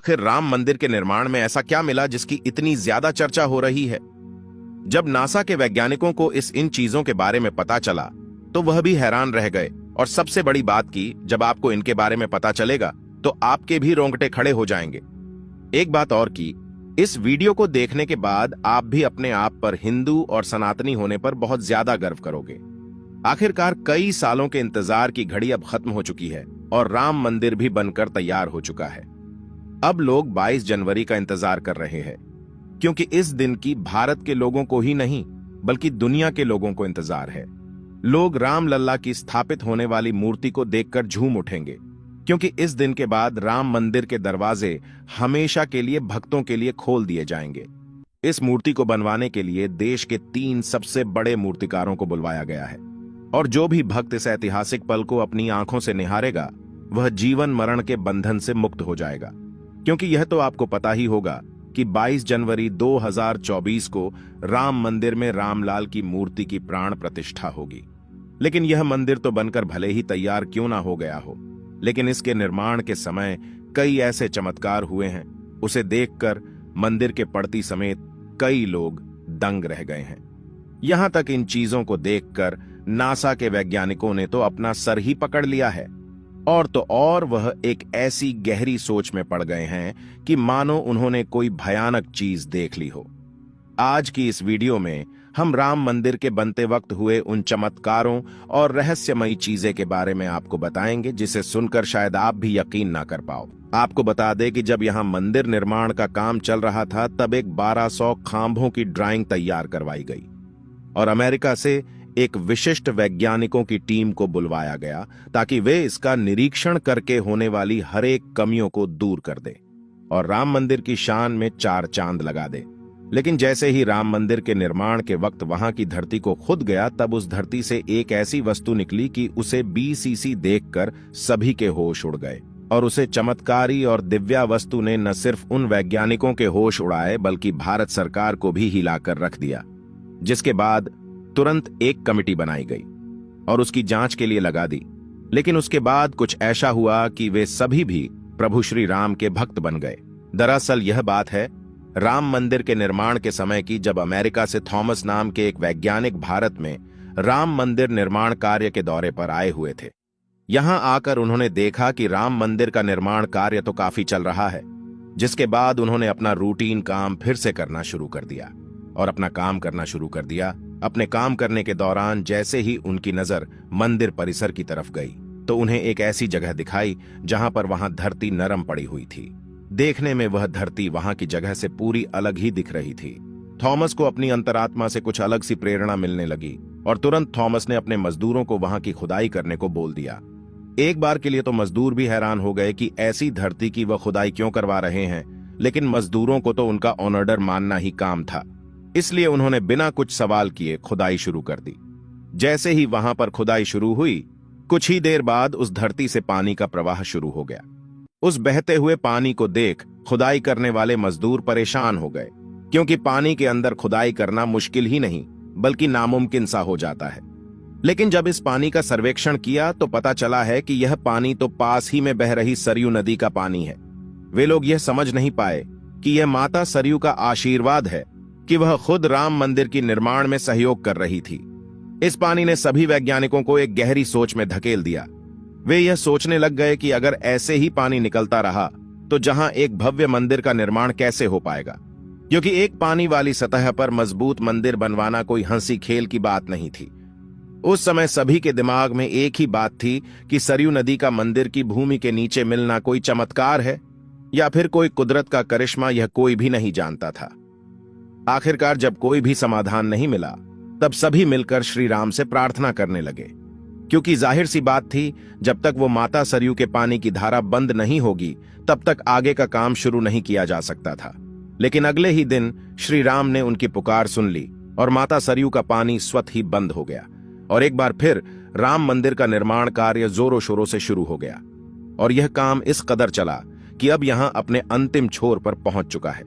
आखिर राम मंदिर के निर्माण में ऐसा क्या मिला जिसकी इतनी ज्यादा चर्चा हो रही है? जब नासा के वैज्ञानिकों को इन चीजों के बारे में पता चला तो वह भी हैरान रह गए। और सबसे बड़ी बात की, जब आपको इनके बारे में पता चलेगा तो आपके भी रोंगटे खड़े हो जाएंगे। एक बात और की, इस वीडियो को देखने के बाद आप भी अपने आप पर हिंदू और सनातनी होने पर बहुत ज्यादा गर्व करोगे। आखिरकार कई सालों के इंतजार की घड़ी अब खत्म हो चुकी है और राम मंदिर भी बनकर तैयार हो चुका है। अब लोग 22 जनवरी का इंतजार कर रहे हैं, क्योंकि इस दिन की भारत के लोगों को ही नहीं बल्कि दुनिया के लोगों को इंतजार है। लोग राम लल्ला की स्थापित होने वाली मूर्ति को देखकर झूम उठेंगे, क्योंकि इस दिन के बाद राम मंदिर के दरवाजे हमेशा के लिए भक्तों के लिए खोल दिए जाएंगे। इस मूर्ति को बनवाने के लिए देश के 3 सबसे बड़े मूर्तिकारों को बुलवाया गया है, और जो भी भक्त इस ऐतिहासिक पल को अपनी आंखों से निहारेगा वह जीवन मरण के बंधन से मुक्त हो जाएगा। क्योंकि यह तो आपको पता ही होगा कि 22 जनवरी 2024 को राम मंदिर में रामलाल की मूर्ति की प्राण प्रतिष्ठा होगी। लेकिन यह मंदिर तो बनकर भले ही तैयार क्यों ना हो गया हो, लेकिन इसके निर्माण के समय कई ऐसे चमत्कार हुए हैं, उसे देखकर मंदिर के पड़ती समेत कई लोग दंग रह गए हैं। यहां तक इन चीजों को देखकर नासा के वैज्ञानिकों ने तो अपना सर ही पकड़ लिया है, और तो और वह एक ऐसी गहरी सोच में पड़ गए हैं कि मानो उन्होंने कोई भयानक चीज देख ली हो। आज की इस वीडियो में हम राम मंदिर के बनते वक्त हुए उन चमत्कारों और रहस्यमयी चीजें के बारे में आपको बताएंगे जिसे सुनकर शायद आप भी यकीन ना कर पाओ। आपको बता दें कि जब यहां मंदिर निर्माण का काम चल रहा था तब एक 1200 खांभों की ड्राइंग तैयार करवाई गई और अमेरिका से एक विशिष्ट वैज्ञानिकों की टीम को बुलवाया गया ताकि वे इसका निरीक्षण करके होने वाली हर एक कमियों को दूर कर दे और राम मंदिर की शान में 4 चांद लगा दे। लेकिन जैसे ही राम मंदिर के निर्माण के वक्त वहां की धरती को खुद गया, तब उस धरती से एक ऐसी वस्तु निकली कि उसे BCC देखकर सभी के होश उड़ गए। और उसे चमत्कारी और दिव्या वस्तु ने न सिर्फ उन वैज्ञानिकों के होश उड़ाए बल्कि भारत सरकार को भी हिलाकर रख दिया। जिसके बाद तुरंत एक कमेटी बनाई गई और उसकी जांच के लिए लगा दी। लेकिन उसके बाद कुछ ऐसा हुआ कि वे सभी भी प्रभु श्री राम के भक्त बन गए। दरअसल यह बात है राम मंदिर के निर्माण के समय की, जब अमेरिका से थॉमस नाम के एक वैज्ञानिक भारत में राम मंदिर निर्माण कार्य के दौरे पर आए हुए थे। यहां आकर उन्होंने देखा कि राम मंदिर का निर्माण कार्य तो काफी चल रहा है, जिसके बाद उन्होंने अपना रूटीन काम फिर से करना शुरू कर दिया और अपना काम करना शुरू कर दिया। अपने काम करने के दौरान जैसे ही उनकी नजर मंदिर परिसर की तरफ गई तो उन्हें एक ऐसी जगह दिखाई जहां पर वहां धरती नरम पड़ी हुई थी। देखने में वह धरती वहां की जगह से पूरी अलग ही दिख रही थी। थॉमस को अपनी अंतरात्मा से कुछ अलग सी प्रेरणा मिलने लगी और तुरंत थॉमस ने अपने मजदूरों को वहां की खुदाई करने को बोल दिया। एक बार के लिए तो मजदूर भी हैरान हो गए कि ऐसी धरती की वह खुदाई क्यों करवा रहे हैं, लेकिन मजदूरों को तो उनका ऑर्डर मानना ही काम था, इसलिए उन्होंने बिना कुछ सवाल किए खुदाई शुरू कर दी। जैसे ही वहां पर खुदाई शुरू हुई, कुछ ही देर बाद उस धरती से पानी का प्रवाह शुरू हो गया। उस बहते हुए पानी को देख खुदाई करने वाले मजदूर परेशान हो गए, क्योंकि पानी के अंदर खुदाई करना मुश्किल ही नहीं बल्कि नामुमकिन सा हो जाता है। लेकिन जब इस पानी का सर्वेक्षण किया तो पता चला है कि यह पानी तो पास ही में बह रही सरयू नदी का पानी है। वे लोग यह समझ नहीं पाए कि यह माता सरयू का आशीर्वाद है कि वह खुद राम मंदिर की निर्माण में सहयोग कर रही थी। इस पानी ने सभी वैज्ञानिकों को एक गहरी सोच में धकेल दिया। वे यह सोचने लग गए कि अगर ऐसे ही पानी निकलता रहा तो जहां एक भव्य मंदिर का निर्माण कैसे हो पाएगा, क्योंकि एक पानी वाली सतह पर मजबूत मंदिर बनवाना कोई हंसी खेल की बात नहीं थी। उस समय सभी के दिमाग में एक ही बात थी कि सरयू नदी का मंदिर की भूमि के नीचे मिलना कोई चमत्कार है या फिर कोई कुदरत का करिश्मा, यह कोई भी नहीं जानता था। आखिरकार जब कोई भी समाधान नहीं मिला तब सभी मिलकर श्री राम से प्रार्थना करने लगे, क्योंकि जाहिर सी बात थी जब तक वो माता सरयू के पानी की धारा बंद नहीं होगी तब तक आगे का काम शुरू नहीं किया जा सकता था। लेकिन अगले ही दिन श्री राम ने उनकी पुकार सुन ली और माता सरयू का पानी स्वतः ही बंद हो गया और एक बार फिर राम मंदिर का निर्माण कार्य जोरों शोरों से शुरू हो गया। और यह काम इस कदर चला कि अब यहां अपने अंतिम छोर पर पहुंच चुका है,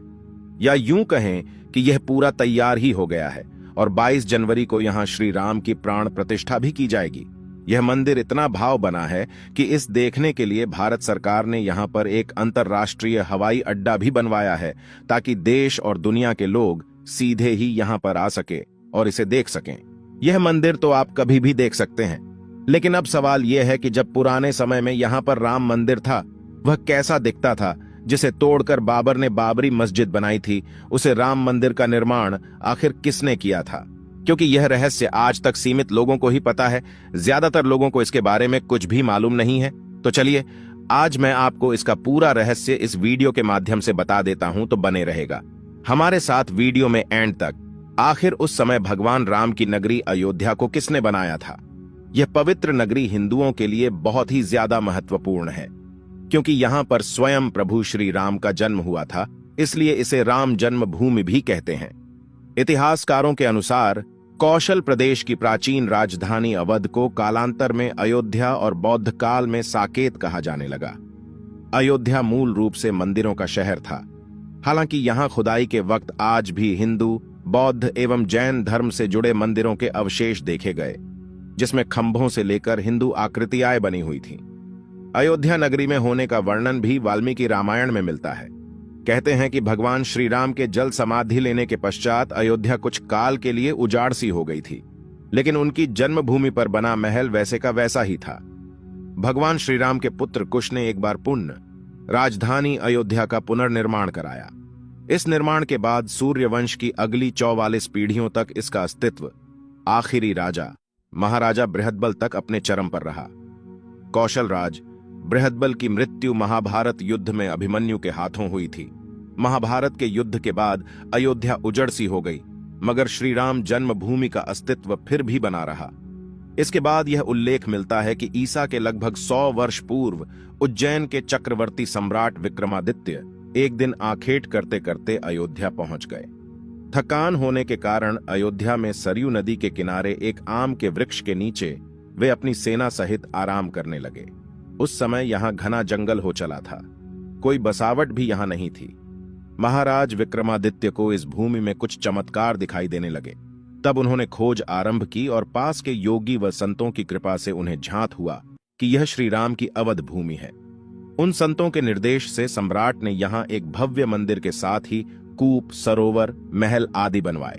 या यूं कहें कि यह पूरा तैयार ही हो गया है और 22 जनवरी को यहां श्री राम की प्राण प्रतिष्ठा भी की जाएगी। यह मंदिर इतना भाव बना है कि इस देखने के लिए भारत सरकार ने यहाँ पर एक अंतर्राष्ट्रीय हवाई अड्डा भी बनवाया है, ताकि देश और दुनिया के लोग सीधे ही यहाँ पर आ सके और इसे देख सकें। यह मंदिर तो आप कभी भी देख सकते हैं, लेकिन अब सवाल यह है कि जब पुराने समय में यहाँ पर राम मंदिर था, वह कैसा दिखता था, जिसे तोड़कर बाबर ने बाबरी मस्जिद बनाई थी। उसे राम मंदिर का निर्माण आखिर किसने किया था? क्योंकि यह रहस्य आज तक सीमित लोगों को ही पता है, ज्यादातर लोगों को इसके बारे में कुछ भी मालूम नहीं है। तो चलिए आज मैं आपको इसका पूरा रहस्य इस वीडियो के माध्यम से बता देता हूं, तो बने रहेगा हमारे साथ वीडियो में एंड तक। आखिर उस समय भगवान राम की नगरी अयोध्या को किसने बनाया था? यह पवित्र नगरी हिंदुओं के लिए बहुत ही ज्यादा महत्वपूर्ण है, क्योंकि यहां पर स्वयं प्रभु श्री राम का जन्म हुआ था, इसलिए इसे राम जन्मभूमि भी कहते हैं। इतिहासकारों के अनुसार कौशल प्रदेश की प्राचीन राजधानी अवध को कालांतर में अयोध्या और बौद्ध काल में साकेत कहा जाने लगा। अयोध्या मूल रूप से मंदिरों का शहर था। हालांकि यहां खुदाई के वक्त आज भी हिंदू, बौद्ध एवं जैन धर्म से जुड़े मंदिरों के अवशेष देखे गए, जिसमें खंभों से लेकर हिंदू आकृतियां बनी हुई थीं। अयोध्या नगरी में होने का वर्णन भी वाल्मीकि रामायण में मिलता है। कहते हैं कि भगवान श्री राम के जल समाधि लेने के पश्चात अयोध्या कुछ काल के लिए उजाड़ सी हो गई थी, लेकिन उनकी जन्मभूमि पर बना महल वैसे का वैसा ही था। भगवान श्री राम के पुत्र कुश ने एक बार पुण्य राजधानी अयोध्या का पुनर्निर्माण कराया। इस निर्माण के बाद सूर्य वंश की अगली 44 पीढ़ियों तक इसका अस्तित्व आखिरी राजा महाराजा बृहदबल तक अपने चरम पर रहा। कौशल राज बृहदबल की मृत्यु महाभारत युद्ध में अभिमन्यु के हाथों हुई थी। महाभारत के युद्ध के बाद अयोध्या उजड़ सी हो गई, मगर श्री राम जन्मभूमि का अस्तित्व फिर भी बना रहा। इसके बाद यह उल्लेख मिलता है कि ईसा के लगभग 100 वर्ष पूर्व उज्जैन के चक्रवर्ती सम्राट विक्रमादित्य एक दिन आखेट करते करते अयोध्या पहुंच गए। थकान होने के कारण अयोध्या में सरयू नदी के किनारे एक आम के वृक्ष के नीचे वे अपनी सेना सहित आराम करने लगे। उस समय यहां घना जंगल हो चला था, कोई बसावट भी यहां नहीं थी। महाराज विक्रमादित्य को इस भूमि में कुछ चमत्कार दिखाई देने लगे। तब उन्होंने खोज आरंभ की और पास के योगी व संतों की कृपा से उन्हें झांत हुआ कि यह श्री राम की अवध भूमि है। उन संतों के निर्देश से सम्राट ने यहां एक भव्य मंदिर के साथ ही कूप, सरोवर, महल आदि बनवाए।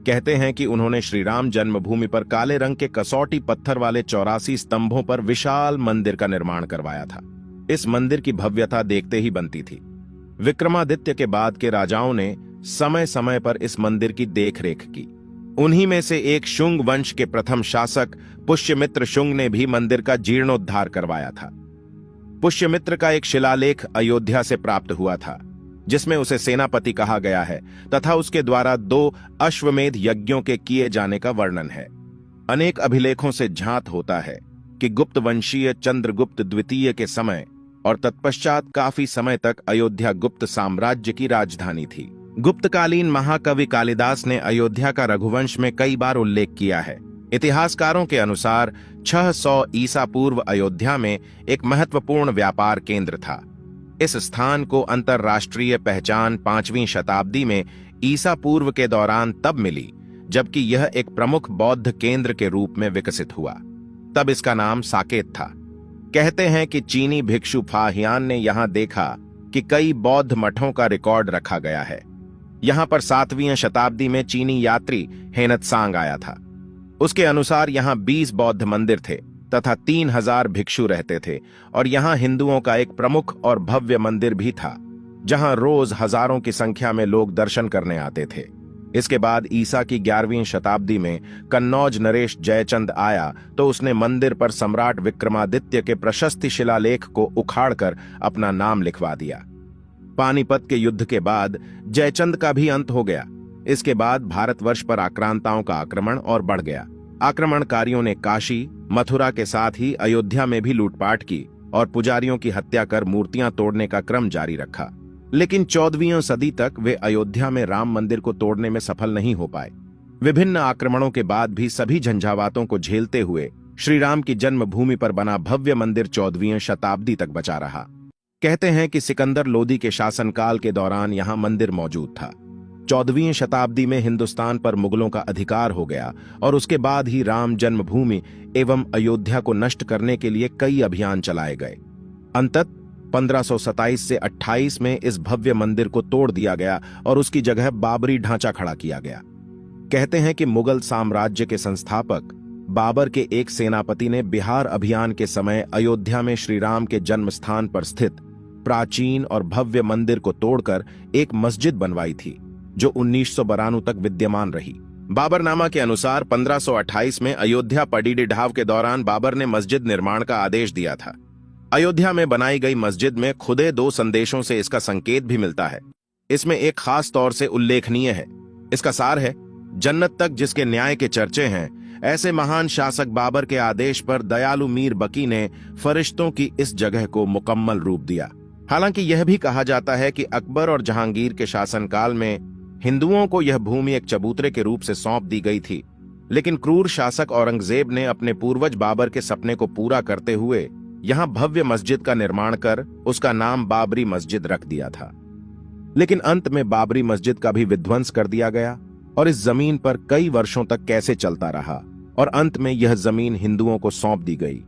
कहते हैं कि उन्होंने श्री राम जन्मभूमि पर काले रंग के कसौटी पत्थर वाले 84 स्तंभों पर विशाल मंदिर का निर्माण करवाया था। इस मंदिर की भव्यता देखते ही बनती थी। विक्रमादित्य के बाद के राजाओं ने समय समय पर इस मंदिर की देखरेख की। उन्हीं में से एक शुंग वंश के प्रथम शासक पुष्यमित्र शुंग ने भी मंदिर का जीर्णोद्धार करवाया था। पुष्यमित्र का एक शिलालेख अयोध्या से प्राप्त हुआ था, जिसमें उसे सेनापति कहा गया है तथा उसके द्वारा 2 अश्वमेध यज्ञों के किए जाने का वर्णन है। अनेक अभिलेखों से झांत होता है कि गुप्त वंशीय चंद्रगुप्त द्वितीय के समय और तत्पश्चात काफी समय तक अयोध्या गुप्त साम्राज्य की राजधानी थी। गुप्तकालीन महाकवि कालिदास ने अयोध्या का रघुवंश में कई बार उल्लेख किया है। इतिहासकारों के अनुसार 600 ईसा पूर्व अयोध्या में एक महत्वपूर्ण व्यापार केंद्र था। इस स्थान को अंतर्राष्ट्रीय पहचान 5वीं शताब्दी में ईसा पूर्व के दौरान तब मिली जबकि यह एक प्रमुख बौद्ध केंद्र के रूप में विकसित हुआ। तब इसका नाम साकेत था। कहते हैं कि चीनी भिक्षु फाहियान ने यहां देखा कि कई बौद्ध मठों का रिकॉर्ड रखा गया है। यहां पर 7वीं शताब्दी में चीनी यात्री हेनत्सांग आया था। उसके अनुसार यहां 20 बौद्ध मंदिर थे तथा 3000 भिक्षु रहते थे, और यहां हिंदुओं का एक प्रमुख और भव्य मंदिर भी था, जहां रोज हजारों की संख्या में लोग दर्शन करने आते थे। इसके बाद ईसा की 11वीं शताब्दी में कन्नौज नरेश जयचंद आया तो उसने मंदिर पर सम्राट विक्रमादित्य के प्रशस्ति शिलालेख को उखाड़कर अपना नाम लिखवा दिया। पानीपत के युद्ध के बाद जयचंद का भी अंत हो गया। इसके बाद भारतवर्ष पर आक्रांताओं का आक्रमण और बढ़ गया। आक्रमणकारियों ने काशी, मथुरा के साथ ही अयोध्या में भी लूटपाट की और पुजारियों की हत्या कर मूर्तियां तोड़ने का क्रम जारी रखा। लेकिन 14वीं सदी तक वे अयोध्या में राम मंदिर को तोड़ने में सफल नहीं हो पाए। विभिन्न आक्रमणों के बाद भी सभी झंझावातों को झेलते हुए श्री राम की जन्मभूमि पर बना भव्य मंदिर 14वीं शताब्दी तक बचा रहा। कहते हैं कि सिकंदर लोदी के शासनकाल के दौरान यहां मंदिर मौजूद था। 14वीं शताब्दी में हिंदुस्तान पर मुगलों का अधिकार हो गया और उसके बाद ही राम जन्मभूमि एवं अयोध्या को नष्ट करने के लिए कई अभियान चलाए गए। अंततः 1527 से 28 में इस भव्य मंदिर को तोड़ दिया गया और उसकी जगह बाबरी ढांचा खड़ा किया गया। कहते हैं कि मुगल साम्राज्य के संस्थापक बाबर के एक सेनापति ने बिहार अभियान के समय अयोध्या में श्री राम के जन्म स्थान पर स्थित प्राचीन और भव्य मंदिर को तोड़कर एक मस्जिद बनवाई थी, जो 1992 तक विद्यमान रही। बाबरनामा के अनुसार 1528 में अयोध्या पडीडी ढाव के दौरान बाबर ने मस्जिद निर्माण का आदेश दिया था। अयोध्या में बनाई गई मस्जिद में खुदे 2 संदेशों से इसका संकेत भी मिलता है। इसमें एक खास तौर से उल्लेखनीय है। इसका सार है, जन्नत तक जिसके न्याय के चर्चे हैं, ऐसे महान शासक बाबर के आदेश पर दयालु मीर बकी ने फरिश्तों की इस जगह को मुकम्मल रूप दिया। हालांकि यह भी कहा जाता है कि अकबर और जहांगीर के शासनकाल में हिंदुओं को यह भूमि एक चबूतरे के रूप से सौंप दी गई थी, लेकिन क्रूर शासक औरंगजेब ने अपने पूर्वज बाबर के सपने को पूरा करते हुए यहां भव्य मस्जिद का निर्माण कर उसका नाम बाबरी मस्जिद रख दिया था। लेकिन अंत में बाबरी मस्जिद का भी विध्वंस कर दिया गया और इस जमीन पर कई वर्षों तक कैसे चलता रहा और अंत में यह जमीन हिंदुओं को सौंप दी गई,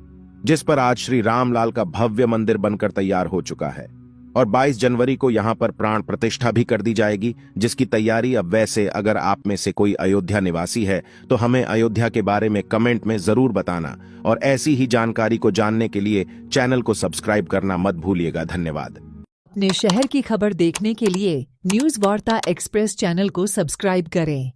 जिस पर आज श्री रामलाल का भव्य मंदिर बनकर तैयार हो चुका है और 22 जनवरी को यहां पर प्राण प्रतिष्ठा भी कर दी जाएगी, जिसकी तैयारी अब वैसे अगर आप में से कोई अयोध्या निवासी है तो हमें अयोध्या के बारे में कमेंट में जरूर बताना और ऐसी ही जानकारी को जानने के लिए चैनल को सब्सक्राइब करना मत भूलिएगा। धन्यवाद। अपने शहर की खबर देखने के लिए न्यूज़ वार्ता एक्सप्रेस चैनल को सब्सक्राइब करें।